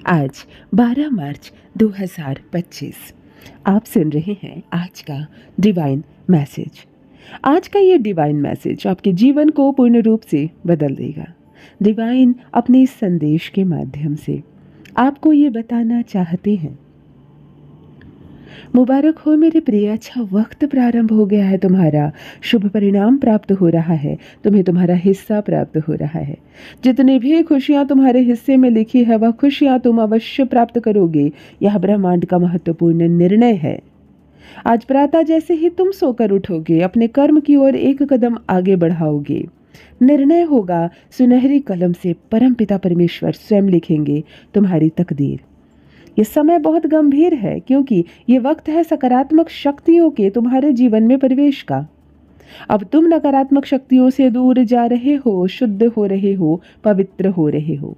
आज 12 मार्च 2025। आप सुन रहे हैं आज का डिवाइन मैसेज। आज का ये डिवाइन मैसेज आपके जीवन को पूर्ण रूप से बदल देगा। डिवाइन अपने इस संदेश के माध्यम से आपको ये बताना चाहते हैं, मुबारक हो मेरे प्रिय, अच्छा वक्त प्रारंभ हो गया है तुम्हारा। शुभ परिणाम प्राप्त हो रहा है, तुम्हें तुम्हारा हिस्सा प्राप्त हो रहा है। जितनी भी खुशियां तुम्हारे हिस्से में लिखी है वह खुशियां तुम अवश्य प्राप्त करोगे। यह ब्रह्मांड का महत्वपूर्ण निर्णय है। आज प्रातः जैसे ही तुम सोकर उठोगे, अपने कर्म की ओर एक कदम आगे बढ़ाओगे। निर्णय होगा, सुनहरी कलम से परमपिता परमेश्वर स्वयं लिखेंगे तुम्हारी तकदीर। ये समय बहुत गंभीर है, क्योंकि ये वक्त है सकारात्मक शक्तियों के तुम्हारे जीवन में प्रवेश का। अब तुम नकारात्मक शक्तियों से दूर जा रहे हो, शुद्ध हो रहे हो, पवित्र हो रहे हो।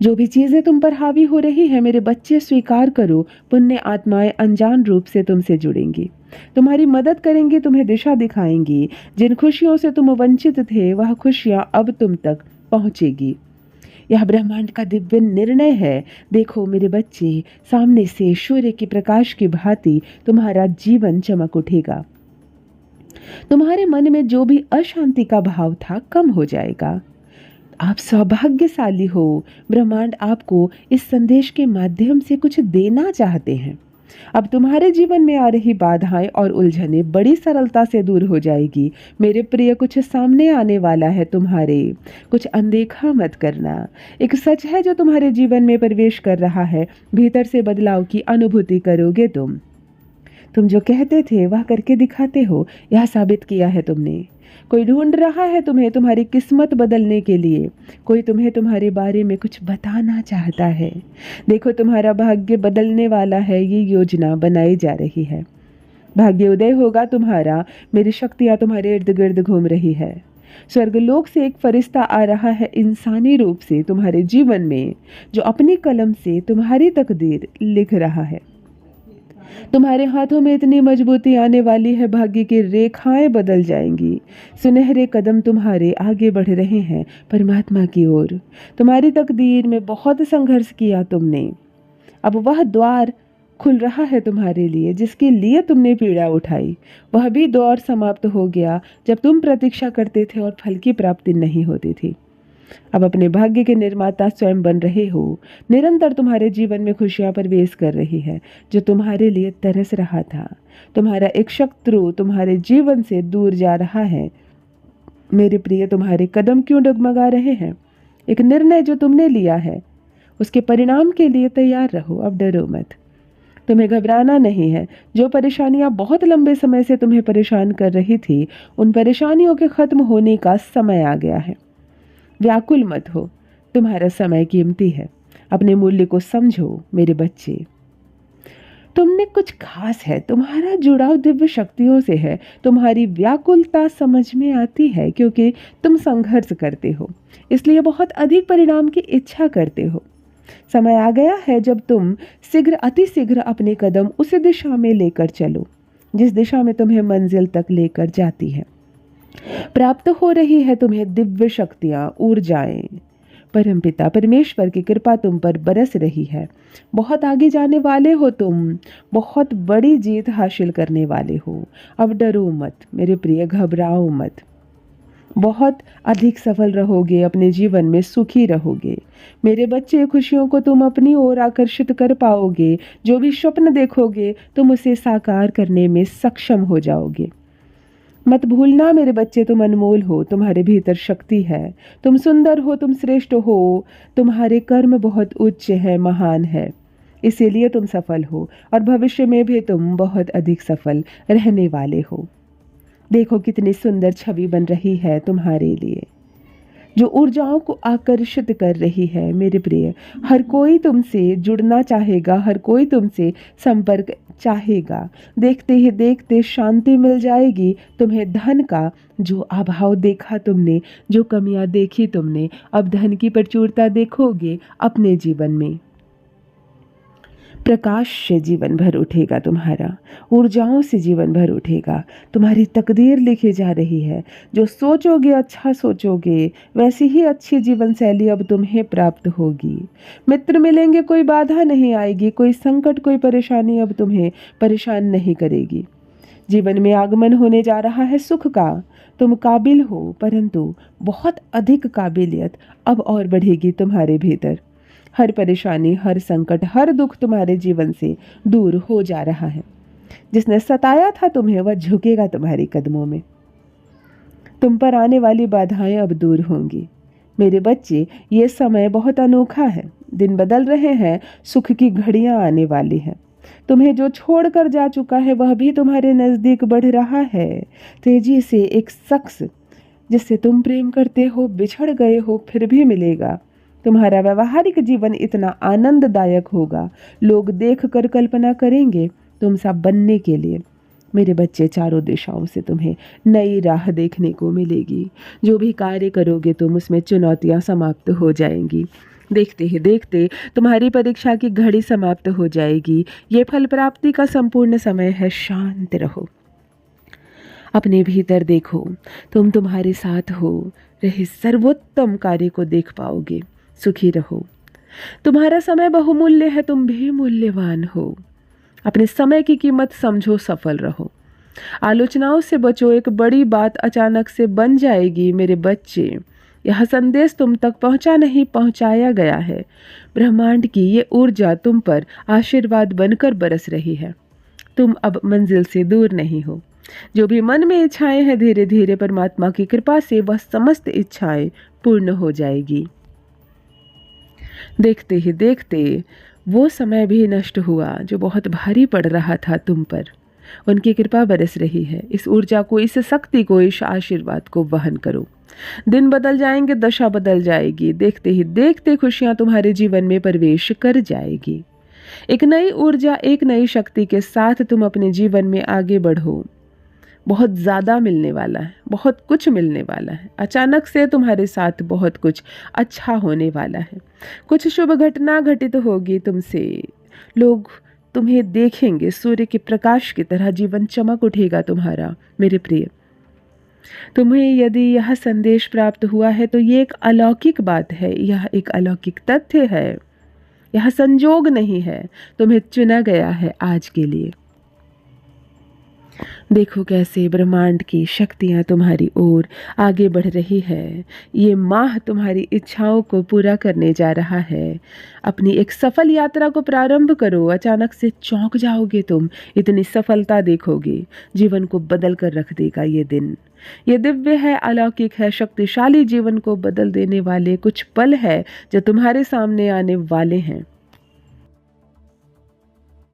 जो भी चीजें तुम पर हावी हो रही है मेरे बच्चे, स्वीकार करो, पुण्य आत्माएं अनजान रूप से तुमसे जुड़ेंगी, तुम्हारी मदद करेंगी, तुम्हें दिशा दिखाएंगी। जिन खुशियों से तुम वंचित थे वह खुशियां अब तुम तक पहुंचेगी। यह ब्रह्मांड का दिव्य निर्णय है। देखो मेरे बच्चे, सामने से सूर्य के प्रकाश की भांति तुम्हारा जीवन चमक उठेगा। तुम्हारे मन में जो भी अशांति का भाव था कम हो जाएगा। आप सौभाग्यशाली हो। ब्रह्मांड आपको इस संदेश के माध्यम से कुछ देना चाहते हैं। अब तुम्हारे जीवन में आ रही बाधाएं और उलझनें बड़ी सरलता से दूर हो जाएगी। मेरे प्रिय, कुछ सामने आने वाला है तुम्हारे, कुछ अनदेखा मत करना। एक सच है जो तुम्हारे जीवन में प्रवेश कर रहा है। भीतर से बदलाव की अनुभूति करोगे तुम जो कहते थे वह करके दिखाते हो। यह साबित किया है तुमने। कोई ढूंढ रहा है तुम्हें तुम्हारी किस्मत बदलने के लिए। कोई तुम्हें तुम्हारे बारे में कुछ बताना चाहता है। देखो तुम्हारा भाग्य बदलने वाला है, ये योजना बनाई जा रही है। भाग्य उदय होगा तुम्हारा। मेरी शक्तियाँ तुम्हारे इर्द गिर्द घूम रही है। स्वर्गलोक से एक फरिश्ता आ रहा है इंसानी रूप से तुम्हारे जीवन में, जो अपनी कलम से तुम्हारी तकदीर लिख रहा है। तुम्हारे हाथों में इतनी मजबूती आने वाली है, भाग्य की रेखाएं बदल जाएंगी। सुनहरे कदम तुम्हारे आगे बढ़ रहे हैं परमात्मा की ओर। तुम्हारी तकदीर में बहुत संघर्ष किया तुमने। अब वह द्वार खुल रहा है तुम्हारे लिए जिसके लिए तुमने पीड़ा उठाई। वह भी दौर समाप्त हो गया जब तुम प्रतीक्षा करते थे और फल की प्राप्ति नहीं होती थी। अब अपने भाग्य के निर्माता स्वयं बन रहे हो। निरंतर तुम्हारे जीवन में खुशियां प्रवेश कर रही है। जो तुम्हारे लिए तरस रहा था, तुम्हारा एक शत्रु तुम्हारे जीवन से दूर जा रहा है। मेरे प्रिय, तुम्हारे कदम क्यों डगमगा रहे हैं? एक निर्णय जो तुमने लिया है उसके परिणाम के लिए तैयार रहो। अब डरो मत, तुम्हें घबराना नहीं है। जो परेशानियां बहुत लंबे समय से तुम्हें परेशान कर रही थी, उन परेशानियों के खत्म होने का समय आ गया है। व्याकुल मत हो, तुम्हारा समय कीमती है। अपने मूल्य को समझो मेरे बच्चे। तुमने कुछ खास है, तुम्हारा जुड़ाव दिव्य शक्तियों से है। तुम्हारी व्याकुलता समझ में आती है क्योंकि तुम संघर्ष करते हो, इसलिए बहुत अधिक परिणाम की इच्छा करते हो। समय आ गया है जब तुम शीघ्र अति शीघ्र अपने कदम उस दिशा में लेकर चलो जिस दिशा में तुम्हें मंजिल तक लेकर जाती है। प्राप्त हो रही है तुम्हें दिव्य शक्तियां, ऊर्जाएं। परमपिता परमेश्वर की कृपा तुम पर बरस रही है। बहुत आगे जाने वाले हो तुम, बहुत बड़ी जीत हासिल करने वाले हो। अब डरो मत मेरे प्रिय, घबराओ मत। बहुत अधिक सफल रहोगे, अपने जीवन में सुखी रहोगे। मेरे बच्चे, खुशियों को तुम अपनी ओर आकर्षित कर पाओगे। जो भी स्वप्न देखोगे तुम उसे साकार करने में सक्षम हो जाओगे। मत भूलना मेरे बच्चे, तुम अनमोल हो, तुम्हारे भीतर शक्ति है। तुम सुंदर हो, तुम श्रेष्ठ हो, तुम्हारे कर्म बहुत उच्च है, महान है, इसीलिए तुम सफल हो और भविष्य में भी तुम बहुत अधिक सफल रहने वाले हो। देखो कितनी सुंदर छवि बन रही है तुम्हारे लिए, जो ऊर्जाओं को आकर्षित कर रही है। मेरे प्रिय, हर कोई तुमसे जुड़ना चाहेगा, हर कोई तुमसे संपर्क चाहेगा। देखते ही देखते शांति मिल जाएगी तुम्हें। धन का जो अभाव देखा तुमने, जो कमियां देखी तुमने, अब धन की प्रचुरता देखोगे अपने जीवन में। प्रकाश से जीवन भर उठेगा तुम्हारा, ऊर्जाओं से जीवन भर उठेगा। तुम्हारी तकदीर लिखी जा रही है। जो सोचोगे अच्छा सोचोगे, वैसी ही अच्छी जीवन शैली अब तुम्हें प्राप्त होगी। मित्र मिलेंगे, कोई बाधा नहीं आएगी, कोई संकट कोई परेशानी अब तुम्हें परेशान नहीं करेगी। जीवन में आगमन होने जा रहा है सुख का। तुम काबिल हो, परंतु बहुत अधिक काबिलियत अब और बढ़ेगी तुम्हारे भीतर। हर परेशानी, हर संकट, हर दुख तुम्हारे जीवन से दूर हो जा रहा है। जिसने सताया था तुम्हें, वह झुकेगा तुम्हारे कदमों में। तुम पर आने वाली बाधाएं अब दूर होंगी। मेरे बच्चे, ये समय बहुत अनोखा है। दिन बदल रहे हैं, सुख की घड़ियां आने वाली हैं। तुम्हें जो छोड़कर जा चुका है, वह भी तुम्हारे नजदीक बढ़ रहा है तेजी से। एक शख्स जिससे तुम प्रेम करते हो, बिछड़ गए हो, फिर भी मिलेगा। तुम्हारा व्यवहारिक जीवन इतना आनंददायक होगा, लोग देखकर कल्पना करेंगे तुम सा बनने के लिए। मेरे बच्चे, चारों दिशाओं से तुम्हें नई राह देखने को मिलेगी। जो भी कार्य करोगे तुम, उसमें चुनौतियां समाप्त हो जाएंगी। देखते ही देखते तुम्हारी परीक्षा की घड़ी समाप्त हो जाएगी। ये फल प्राप्ति का संपूर्ण समय है। शांत रहो, अपने भीतर देखो। तुम तुम्हारे साथ हो रहे सर्वोत्तम कार्य को देख पाओगे। सुखी रहो। तुम्हारा समय बहुमूल्य है, तुम भी मूल्यवान हो। अपने समय की कीमत समझो, सफल रहो। आलोचनाओं से बचो, एक बड़ी बात अचानक से बन जाएगी। मेरे बच्चे, यह संदेश तुम तक पहुंचा नहीं, पहुंचाया गया है। ब्रह्मांड की ये ऊर्जा तुम पर आशीर्वाद बनकर बरस रही है। तुम अब मंजिल से दूर नहीं हो। जो भी मन में इच्छाएं हैं, धीरे धीरे परमात्मा की कृपा से वह समस्त इच्छाएं पूर्ण हो जाएगी। देखते ही देखते वो समय भी नष्ट हुआ जो बहुत भारी पड़ रहा था तुम पर। उनकी कृपा बरस रही है। इस ऊर्जा को, इस शक्ति को, इस आशीर्वाद को वहन करो। दिन बदल जाएंगे, दशा बदल जाएगी। देखते ही देखते खुशियां तुम्हारे जीवन में प्रवेश कर जाएगी। एक नई ऊर्जा, एक नई शक्ति के साथ तुम अपने जीवन में आगे बढ़ो। बहुत ज़्यादा मिलने वाला है, बहुत कुछ मिलने वाला है। अचानक से तुम्हारे साथ बहुत कुछ अच्छा होने वाला है। कुछ शुभ घटना घटित होगी तुमसे। लोग तुम्हें देखेंगे, सूर्य के प्रकाश की तरह जीवन चमक उठेगा तुम्हारा। मेरे प्रिय, तुम्हें यदि यह संदेश प्राप्त हुआ है तो ये एक अलौकिक बात है, यह एक अलौकिक तथ्य है, यह संजोग नहीं है। तुम्हें चुना गया है आज के लिए। देखो कैसे ब्रह्मांड की शक्तियाँ तुम्हारी ओर आगे बढ़ रही है। ये माह तुम्हारी इच्छाओं को पूरा करने जा रहा है। अपनी एक सफल यात्रा को प्रारंभ करो। अचानक से चौंक जाओगे तुम, इतनी सफलता देखोगे। जीवन को बदल कर रख देगा ये दिन। ये दिव्य है, अलौकिक है, शक्तिशाली, जीवन को बदल देने वाले कुछ पल है जो तुम्हारे सामने आने वाले हैं।